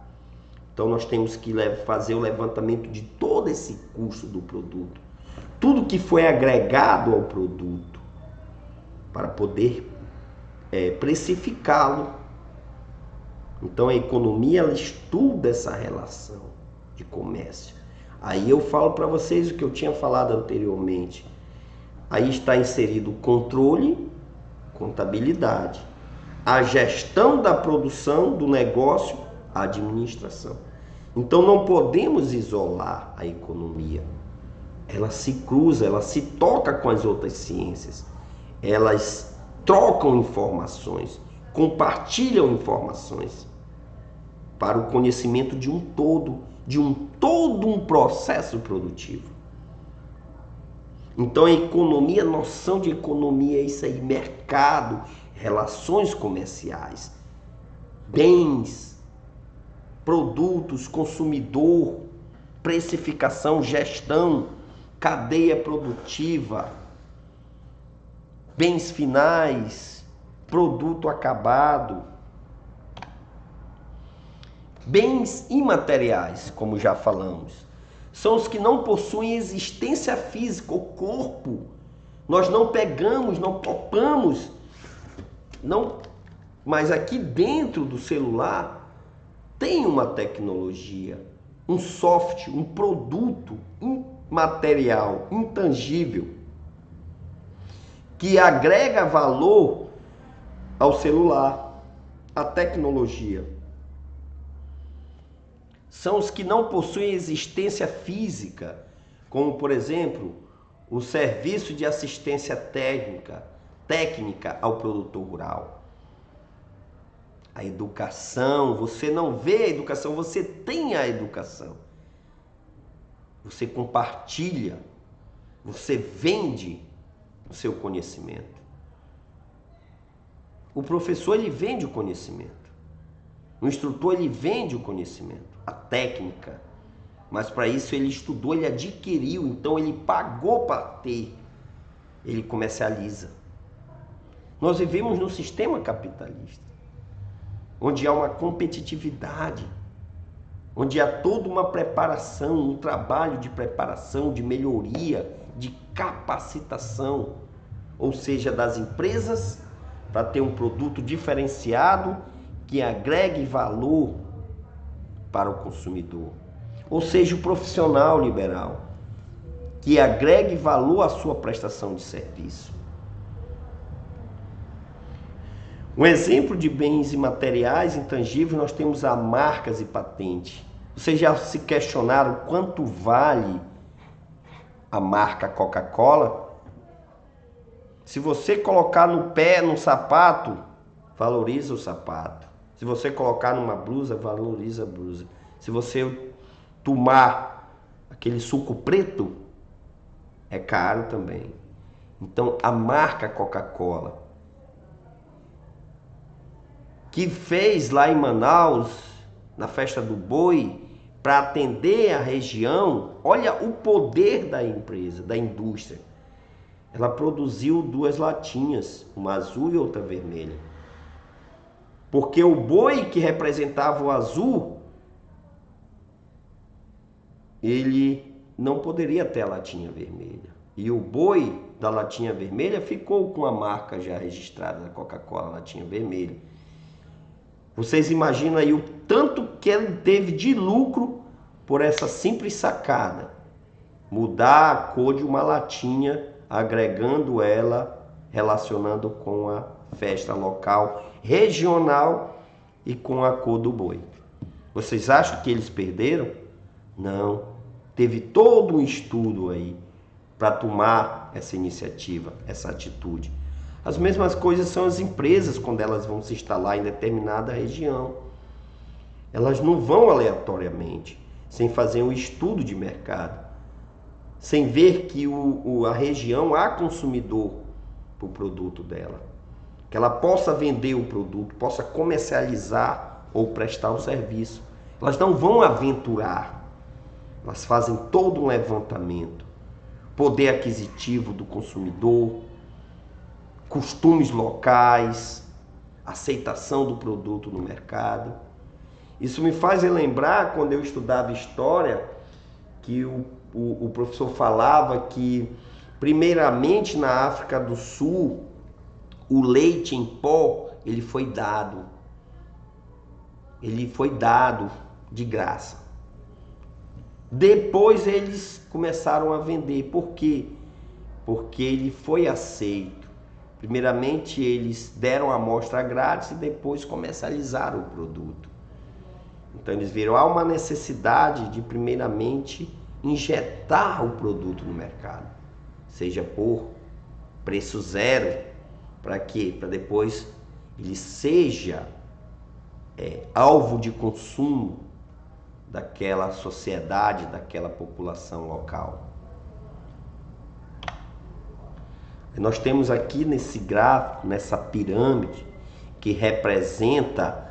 Então nós temos que fazer o levantamento de todo esse custo do produto, tudo que foi agregado ao produto, para poder precificá-lo. Então a economia, ela estuda essa relação de comércio. Aí eu falo para vocês o que eu tinha falado anteriormente. Aí está inserido o controle, contabilidade, a gestão da produção, do negócio, a administração. Então não podemos isolar a economia. Ela se cruza, ela se toca com as outras ciências. Elas trocam informações, compartilham informações para o conhecimento de um todo um processo produtivo. Então a economia, noção de economia é isso aí: mercado, relações comerciais, bens, produtos, consumidor, precificação, gestão, cadeia produtiva, bens finais, produto acabado. Bens imateriais, como já falamos, são os que não possuem existência física, o corpo. Nós não pegamos, não topamos, não, mas aqui dentro do celular tem uma tecnologia, um software, um produto imaterial, intangível, que agrega valor ao celular, à tecnologia. São os que não possuem existência física, como, por exemplo, o serviço de assistência técnica ao produtor rural. A educação, você não vê a educação, você tem a educação. Você compartilha, você vende o seu conhecimento. O professor, ele vende o conhecimento. O instrutor, ele vende o conhecimento, a técnica. Mas para isso ele estudou, ele adquiriu, então ele pagou para ter. Ele comercializa. Nós vivemos num sistema capitalista, onde há uma competitividade, onde há toda uma preparação, um trabalho de preparação, de melhoria, de capacitação, ou seja, das empresas, para ter um produto diferenciado que agregue valor para o consumidor. Ou seja, o profissional liberal, que agregue valor à sua prestação de serviço. Um exemplo de bens imateriais, intangíveis, nós temos as marcas e patentes. Vocês já se questionaram quanto vale a marca Coca-Cola? Se você colocar no pé, no sapato, valoriza o sapato. Se você colocar numa blusa, valoriza a blusa. Se você tomar aquele suco preto, é caro também. Então, a marca Coca-Cola, que fez lá em Manaus, na festa do boi, para atender a região, olha o poder da empresa, da indústria. Ela produziu 2 latinhas, uma azul e outra vermelha. Porque o boi que representava o azul, ele não poderia ter a latinha vermelha. E o boi da latinha vermelha ficou com a marca já registrada da Coca-Cola, latinha vermelha. Vocês imaginam aí o tanto que ele teve de lucro por essa simples sacada. Mudar a cor de uma latinha, agregando ela, relacionando com a festa local, regional e com a cor do boi. Vocês acham que eles perderam? Não. Teve todo um estudo aí para tomar essa iniciativa, essa atitude. As mesmas coisas são as empresas quando elas vão se instalar em determinada região. Elas não vão aleatoriamente, sem fazer um estudo de mercado, sem ver que a região há consumidor para o produto dela. Que ela possa vender o produto, possa comercializar ou prestar o serviço. Elas não vão aventurar, elas fazem todo um levantamento. Poder aquisitivo do consumidor, costumes locais, aceitação do produto no mercado. Isso me faz lembrar quando eu estudava história, que o professor falava que, primeiramente na África do Sul, o leite em pó, ele foi dado de graça. Depois eles começaram a vender. Por quê? Porque ele foi aceito. Primeiramente eles deram a amostra grátis e depois comercializaram o produto. Então eles viram, há uma necessidade de primeiramente injetar o produto no mercado. Seja por preço zero. Para quê? Para depois ele seja alvo de consumo daquela sociedade, daquela população local. Nós temos aqui nesse gráfico, nessa pirâmide, que representa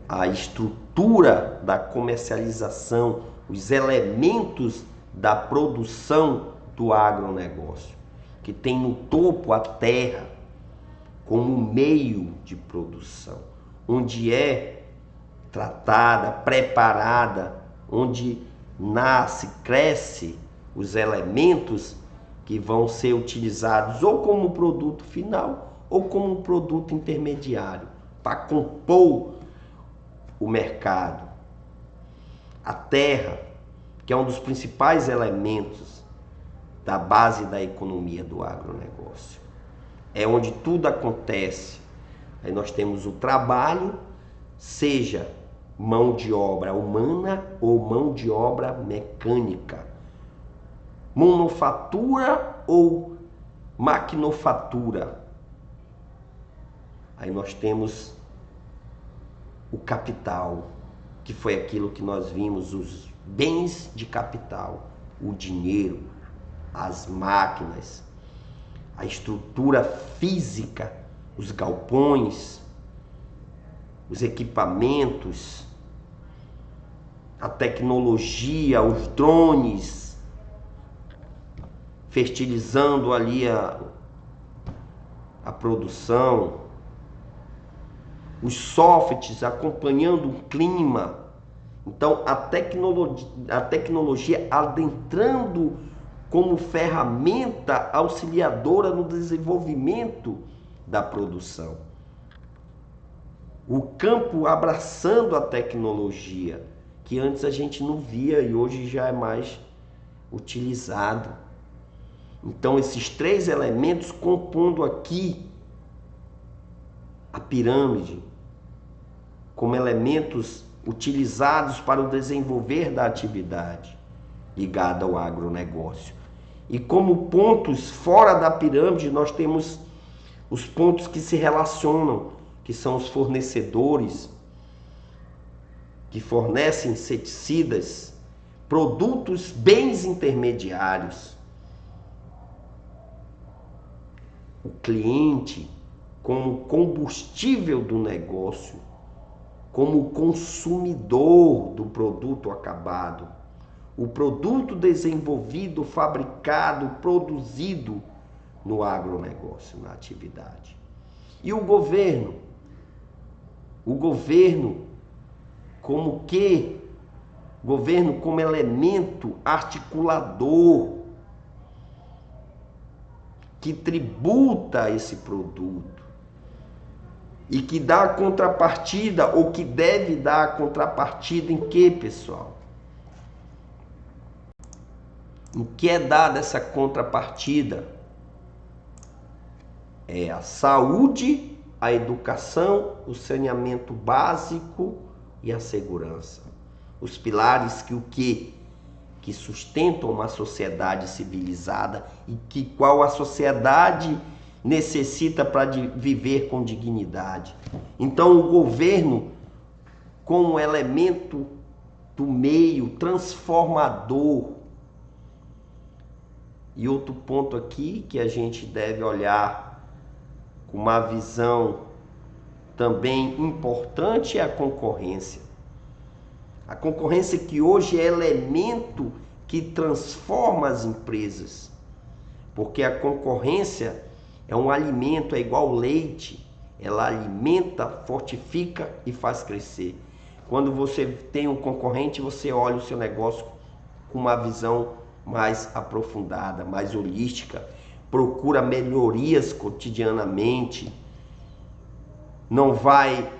a estrutura da comercialização, os elementos da produção do agronegócio, que tem no topo a terra como meio de produção, onde é tratada, preparada, onde nasce, cresce os elementos que vão ser utilizados ou como produto final ou como um produto intermediário para compor o mercado. A terra, que é um dos principais elementos da base da economia do agronegócio, é onde tudo acontece. Aí nós temos o trabalho, seja mão de obra humana ou mão de obra mecânica, manufatura ou maquinofatura. Aí nós temos o capital, que foi aquilo que nós vimos, os bens de capital, o dinheiro, as máquinas, a estrutura física, os galpões, os equipamentos, a tecnologia, os drones, fertilizando ali a produção, os softwares acompanhando o clima. Então a tecnologia adentrando como ferramenta auxiliadora no desenvolvimento da produção. O campo abraçando a tecnologia, que antes a gente não via e hoje já é mais utilizado. Então esses três elementos compondo aqui a pirâmide, como elementos utilizados para o desenvolver da atividade ligada ao agronegócio. E como pontos fora da pirâmide, nós temos os pontos que se relacionam, que são os fornecedores, que fornecem inseticidas, produtos, bens intermediários. O cliente como combustível do negócio, como consumidor do produto acabado, o produto desenvolvido, fabricado, produzido no agronegócio, na atividade. E o governo como que? Governo como elemento articulador que tributa esse produto e que dá a contrapartida, ou que deve dar a contrapartida em que, pessoal? Em que é dada essa contrapartida? É a saúde, a educação, o saneamento básico e a segurança. Os pilares que sustentam uma sociedade civilizada e que qual a sociedade necessita para viver com dignidade. Então o governo como elemento do meio transformador. E outro ponto aqui que a gente deve olhar com uma visão também importante é a concorrência. A concorrência que hoje é elemento que transforma as empresas, porque a concorrência é um alimento, é igual leite, ela alimenta, fortifica e faz crescer. Quando você tem um concorrente, você olha o seu negócio com uma visão mais aprofundada, mais holística, procura melhorias cotidianamente, não vai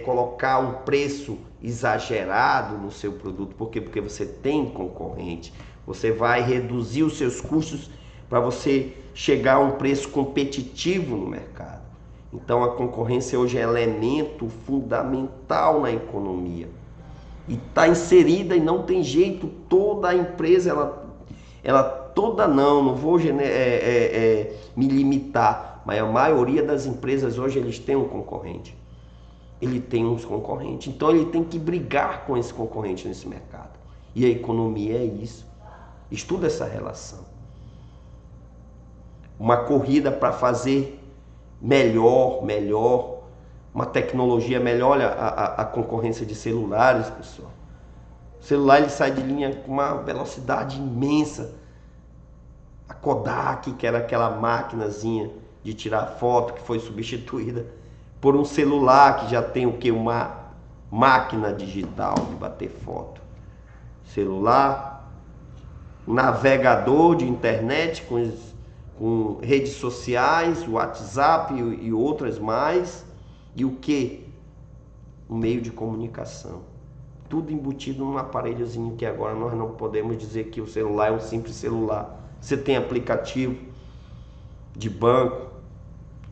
colocar um preço exagerado no seu produto, porque você tem concorrente, você vai reduzir os seus custos para você chegar a um preço competitivo no mercado. Então a concorrência hoje é elemento fundamental na economia e está inserida e não tem jeito. Toda a empresa, ela toda não vou me limitar, mas a maioria das empresas hoje eles têm um concorrente. Ele tem uns concorrentes, então ele tem que brigar com esse concorrente nesse mercado. E a economia é isso, estuda essa relação. Uma corrida para fazer melhor, uma tecnologia melhor. Olha a concorrência de celulares, pessoal. O celular ele sai de linha com uma velocidade imensa. A Kodak, que era aquela maquinazinha de tirar foto, que foi substituída por um celular que já tem o que? máquina digital de bater foto, celular, navegador de internet com redes sociais, WhatsApp e outras mais, e o que? Um meio de comunicação. Tudo embutido num aparelhozinho que agora nós não podemos dizer que o celular é um simples celular. Você tem aplicativo de banco,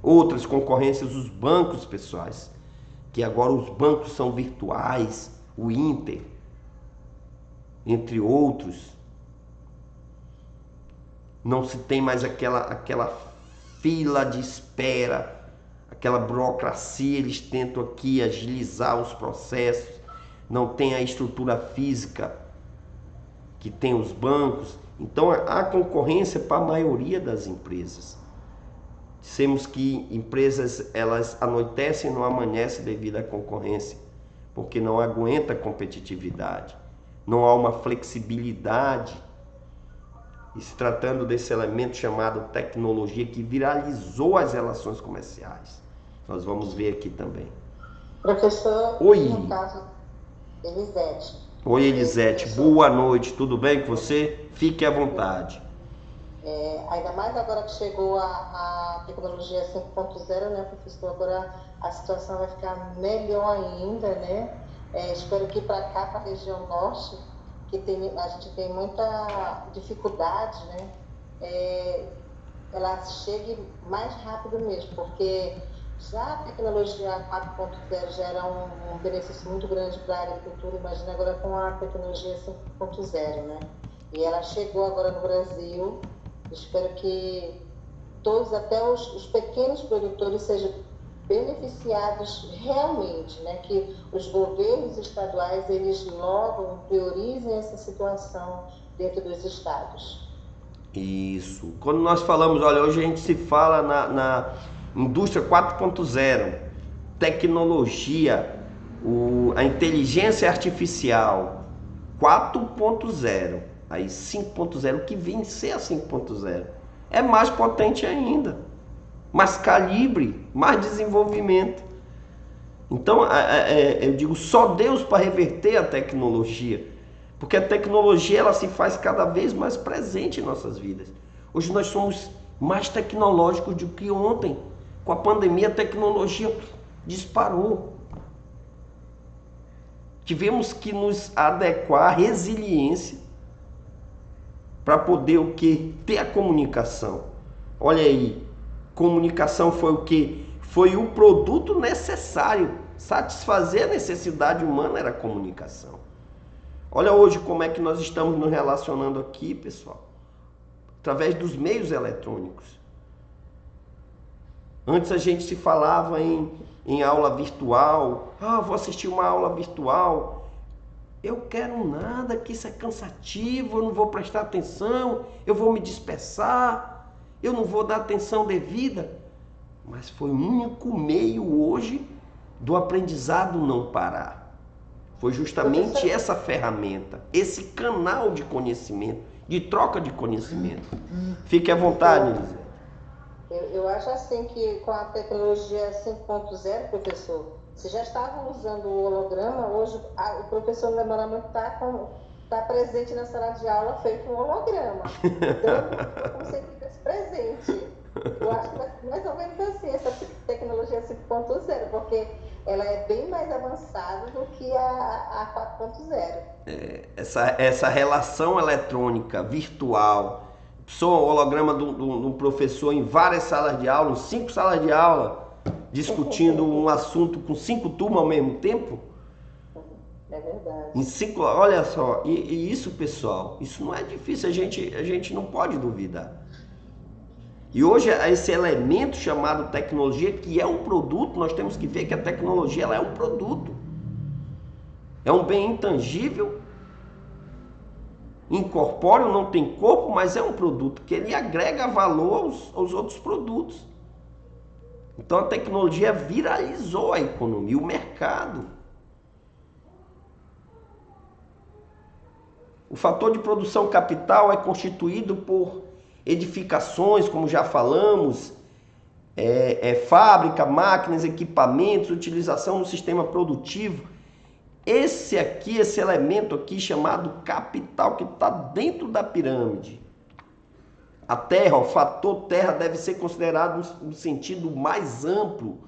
outras concorrências, os bancos pessoais, que agora os bancos são virtuais, o Inter, entre outros. Não se tem mais aquela fila de espera, aquela burocracia. Eles tentam aqui agilizar os processos, não tem a estrutura física que tem os bancos. Então há concorrência para a maioria das empresas. Dissemos que empresas, elas anoitecem e não amanhecem devido à concorrência, porque não aguenta a competitividade, não há uma flexibilidade. E se tratando desse elemento chamado tecnologia que viralizou as relações comerciais, nós vamos ver aqui também.
Professor,
Oi.
no caso, Elisete.
Oi, Elisete, boa noite, tudo bem com você? Fique à vontade.
Ainda mais agora que chegou a tecnologia 5.0, né, professor? Agora a situação vai ficar melhor ainda, né? Espero que para cá, para a região norte, que a gente tem muita dificuldade, né? Ela chegue mais rápido mesmo, porque já a tecnologia 4.0 já era um benefício muito grande para a agricultura, imagina agora com a tecnologia 5.0, né? E ela chegou agora no Brasil. Espero que todos, até os pequenos produtores, sejam beneficiados realmente, né? Que os governos estaduais, eles logo priorizem essa situação dentro dos estados.
Isso. Quando nós falamos, olha, hoje a gente se fala na indústria 4.0, tecnologia, a inteligência artificial 4.0, aí 5.0, o que vem ser a 5.0 é mais potente ainda, mais calibre, mais desenvolvimento. Então eu digo, só Deus para reverter a tecnologia, porque a tecnologia ela se faz cada vez mais presente em nossas vidas. Hoje nós somos mais tecnológicos do que ontem. Com a pandemia a tecnologia disparou. Tivemos que nos adequar à resiliência para poder o quê? Ter a comunicação. Olha aí, comunicação foi o quê? Foi o produto necessário. Satisfazer a necessidade humana era a comunicação. Olha hoje como é que nós estamos nos relacionando aqui, pessoal. Através dos meios eletrônicos. Antes a gente se falava em aula virtual. Ah, vou assistir uma aula virtual. Eu quero nada, que isso é cansativo, eu não vou prestar atenção, eu vou me dispersar, eu não vou dar atenção devida. Mas foi o único meio hoje do aprendizado não parar. Foi justamente essa ferramenta, esse canal de conhecimento, de troca de conhecimento. Fique à vontade, Elisete.
Eu acho assim que com a tecnologia 5.0, professor, se já estavam usando o holograma, hoje o professor não demora muito tá presente na sala de aula feito um holograma. Então, como se ele estivesse presente. Eu acho que vai ser mais ou menos assim, essa tecnologia 5.0, porque ela é bem mais avançada do que a 4.0.
Essa relação eletrônica, virtual, sou holograma de um professor em várias salas de aula, em 5 salas de aula, discutindo um assunto com 5 turmas ao mesmo tempo.
É verdade.
Em 5, olha só, e isso, pessoal, isso não é difícil, a gente não pode duvidar. E hoje esse elemento chamado tecnologia, que é um produto, nós temos que ver que a tecnologia ela é um produto. É um bem intangível, incorpóreo, não tem corpo, mas é um produto que ele agrega valor aos outros produtos. Então a tecnologia viralizou a economia, o mercado. O fator de produção capital é constituído por edificações, como já falamos, fábrica, máquinas, equipamentos, utilização no sistema produtivo. esse elemento aqui chamado capital, que está dentro da pirâmide. A terra, o fator terra deve ser considerado no sentido mais amplo,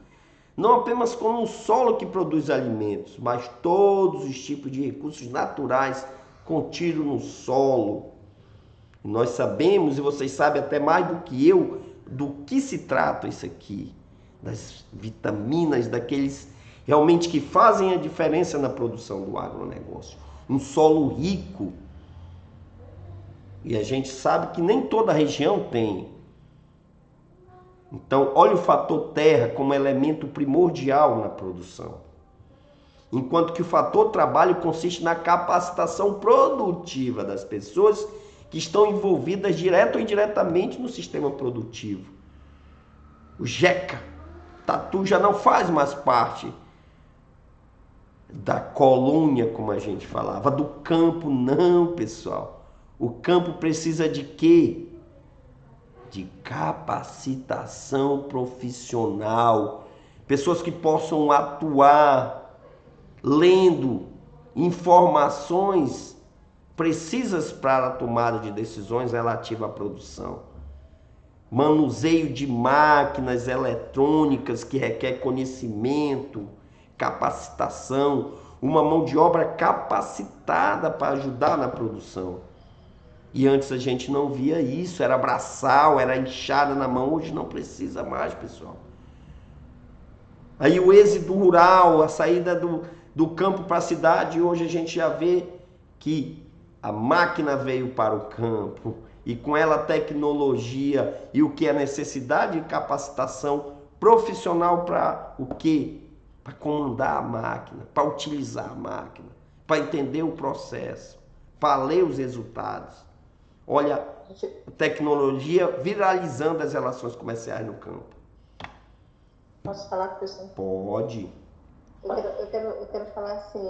não apenas como um solo que produz alimentos, mas todos os tipos de recursos naturais contidos no solo. E nós sabemos, e vocês sabem até mais do que eu, do que se trata isso aqui, das vitaminas, daqueles realmente que fazem a diferença na produção do agronegócio. Um solo rico. E a gente sabe que nem toda região tem. Então, olha o fator terra como elemento primordial na produção. Enquanto que o fator trabalho consiste na capacitação produtiva das pessoas que estão envolvidas direto ou indiretamente no sistema produtivo. O Jeca, Tatu já não faz mais parte da colônia, como a gente falava, do campo, não, pessoal. O campo precisa de quê? De capacitação profissional. Pessoas que possam atuar lendo informações precisas para a tomada de decisões relativa à produção. Manuseio de máquinas eletrônicas que requer conhecimento, capacitação, uma mão de obra capacitada para ajudar na produção. E antes a gente não via isso, era braçal, era enxada na mão, hoje não precisa mais, pessoal. Aí o êxodo rural, a saída do campo para a cidade, hoje a gente já vê que a máquina veio para o campo e com ela a tecnologia e o que é necessidade de capacitação profissional para o quê? Para comandar a máquina, para utilizar a máquina, para entender o processo, para ler os resultados. Olha, a tecnologia viralizando as relações comerciais no campo.
Posso falar, professor?
Pode.
Eu quero falar assim,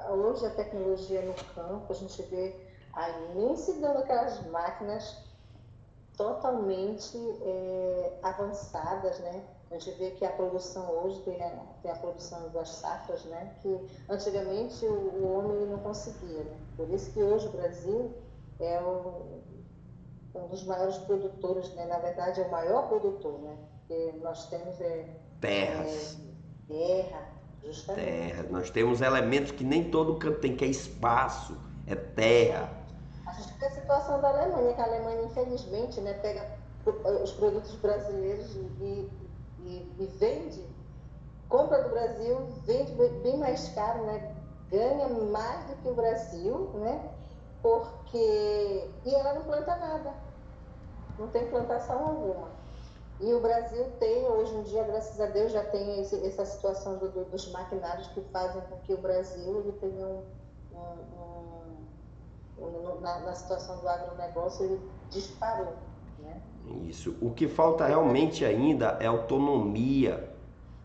hoje a tecnologia no campo, a gente vê a imensidão daquelas máquinas totalmente avançadas, né? A gente vê que a produção hoje tem a produção das safras, né? Que antigamente o homem não conseguia, né? Por isso que hoje o Brasil é um dos maiores produtores, né? Na verdade é o maior produtor, né? Porque nós temos
terras.
Terra, justamente.
Terra. Nós temos elementos que nem todo canto tem, que é espaço, é terra.
A gente tem a situação da Alemanha, que a Alemanha infelizmente, né, pega os produtos brasileiros e vende, compra do Brasil, vende bem mais caro, né? Ganha mais do que o Brasil, né? E ela não planta nada, não tem plantação alguma. E o Brasil tem, hoje em dia, graças a Deus, já tem essa situação dos maquinários que fazem com que o Brasil ele tenha na situação do agronegócio, ele disparou, né?
Isso. O que falta realmente ainda é autonomia,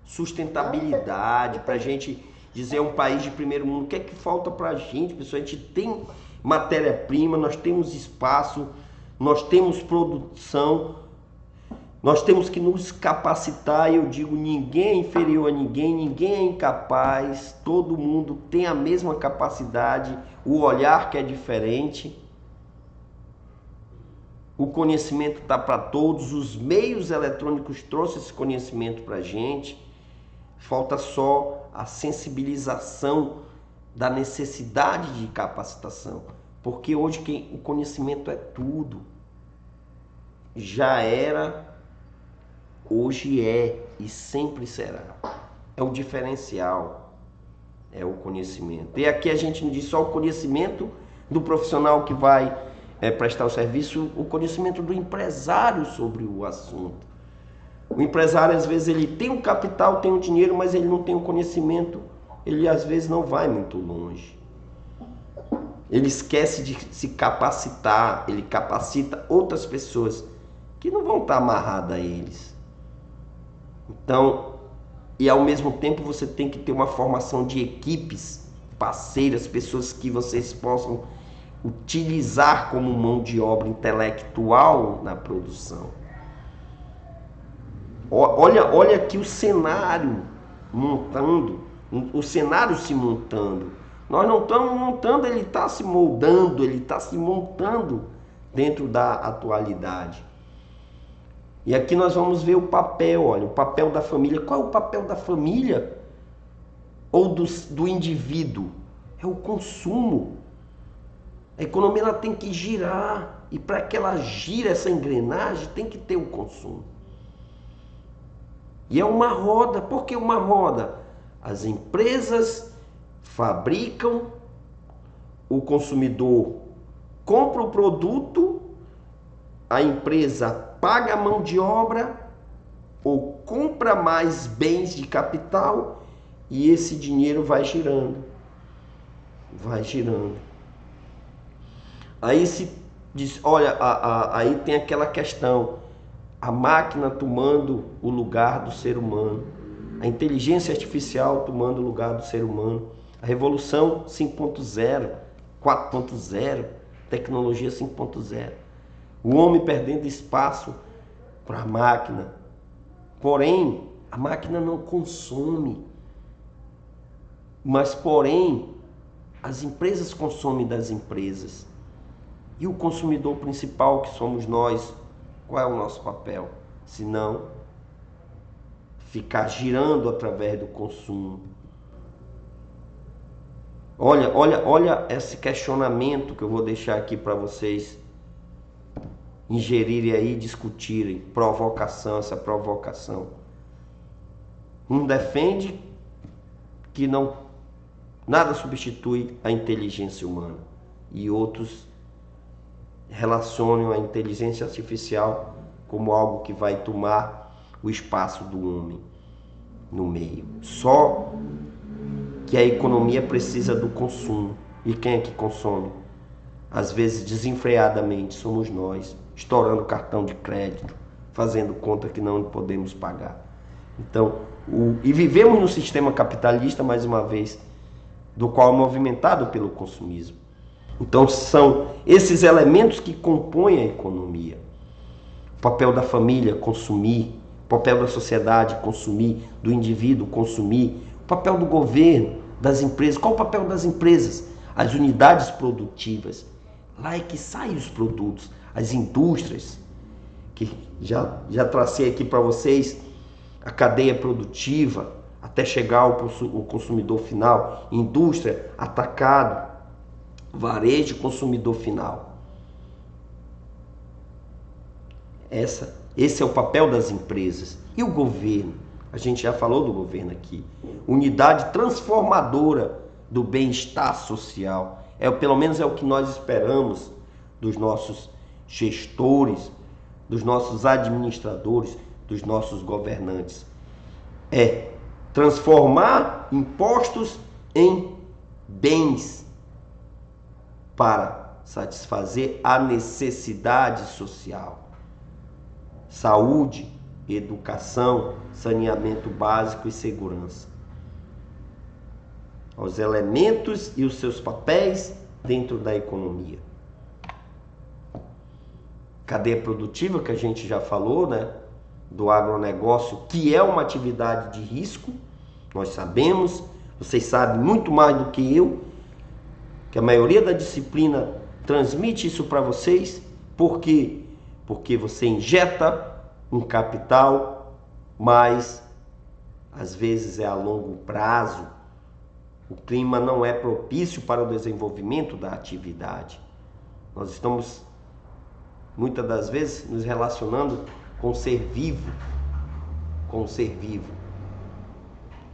sustentabilidade, para a gente dizer um país de primeiro mundo. O que é que falta para a gente, pessoal? A gente tem matéria-prima, nós temos espaço, nós temos produção, nós temos que nos capacitar. Eu digo, ninguém é inferior a ninguém, ninguém é incapaz, todo mundo tem a mesma capacidade, o olhar que é diferente. O conhecimento está para todos, os meios eletrônicos trouxeram esse conhecimento para a gente. Falta só a sensibilização da necessidade de capacitação. Porque hoje o conhecimento é tudo. Já era, hoje é e sempre será. É o diferencial, é o conhecimento. E aqui a gente não diz só o conhecimento do profissional que vai prestar o serviço, o conhecimento do empresário sobre o assunto. O empresário, às vezes, ele tem um capital, tem um dinheiro, mas ele não tem o conhecimento, ele às vezes não vai muito longe. Ele esquece de se capacitar, ele capacita outras pessoas que não vão estar amarradas a eles. Então, e ao mesmo tempo você tem que ter uma formação de equipes parceiras, pessoas que vocês possam utilizar como mão de obra intelectual na produção. Olha aqui o cenário montando, o cenário se montando. Nós não estamos montando, ele está se moldando, ele está se montando dentro da atualidade. E aqui nós vamos ver o papel, olha, o papel da família. Qual é o papel da família ou do indivíduo? É o consumo. A economia ela tem que girar, e para que ela gire essa engrenagem tem que ter o consumo. E é uma roda. Por que uma roda? As empresas fabricam, o consumidor compra o produto, a empresa paga a mão de obra ou compra mais bens de capital e esse dinheiro vai girando. Vai girando. Aí se diz, olha, aí tem aquela questão, a máquina tomando o lugar do ser humano, a inteligência artificial tomando o lugar do ser humano, a revolução 5.0, 4.0, tecnologia 5.0, o homem perdendo espaço para a máquina. Porém, a máquina não consome, mas porém, as empresas consomem das empresas. E o consumidor principal, que somos nós, qual é o nosso papel? Se não ficar girando através do consumo. Olha esse questionamento que eu vou deixar aqui para vocês ingerirem aí, discutirem. Provocação, essa provocação. Um defende que nada substitui a inteligência humana e outros relacionam a inteligência artificial como algo que vai tomar o espaço do homem no meio. Só que a economia precisa do consumo. E quem é que consome? Às vezes desenfreadamente somos nós, estourando cartão de crédito, fazendo conta que não podemos pagar. Então, e vivemos no sistema capitalista, mais uma vez, do qual é movimentado pelo consumismo. Então são esses elementos que compõem a economia. O papel da família, consumir. O papel da sociedade, consumir. Do indivíduo, consumir. O papel do governo, das empresas. Qual o papel das empresas? As unidades produtivas. Lá é que saem os produtos. As indústrias, que já tracei aqui para vocês, a cadeia produtiva, até chegar ao consumidor final. Indústria, atacado, varejo, consumidor final. Esse é o papel das empresas. E o governo? A gente já falou do governo aqui. Unidade transformadora do bem-estar social. Pelo menos é o que nós esperamos dos nossos gestores, dos nossos administradores, dos nossos governantes. É transformar impostos em bens para satisfazer a necessidade social. Saúde, educação, saneamento básico e segurança. Os elementos e os seus papéis dentro da economia. Cadeia produtiva, que a gente já falou, né? Do agronegócio, que é uma atividade de risco. Nós sabemos, vocês sabem muito mais do que eu, que a maioria da disciplina transmite isso para vocês. Por quê? Porque você injeta um capital, mas às vezes é a longo prazo. O clima não é propício para o desenvolvimento da atividade. Nós estamos, muitas das vezes, nos relacionando com o ser vivo,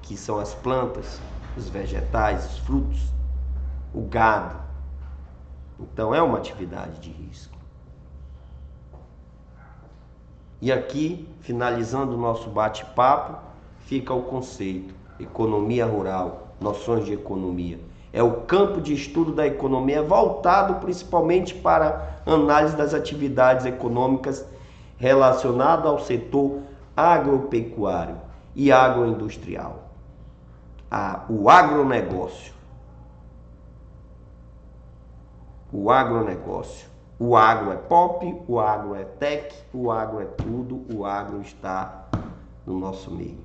que são as plantas, os vegetais, os frutos, o gado. Então é uma atividade de risco. E aqui, finalizando o nosso bate-papo, fica o conceito: economia rural, noções de economia. É o campo de estudo da economia voltado principalmente para análise das atividades econômicas relacionadas ao setor agropecuário e agroindustrial. O agronegócio. O agronegócio. O agro é pop, o agro é tech, o agro é tudo, o agro está no nosso meio.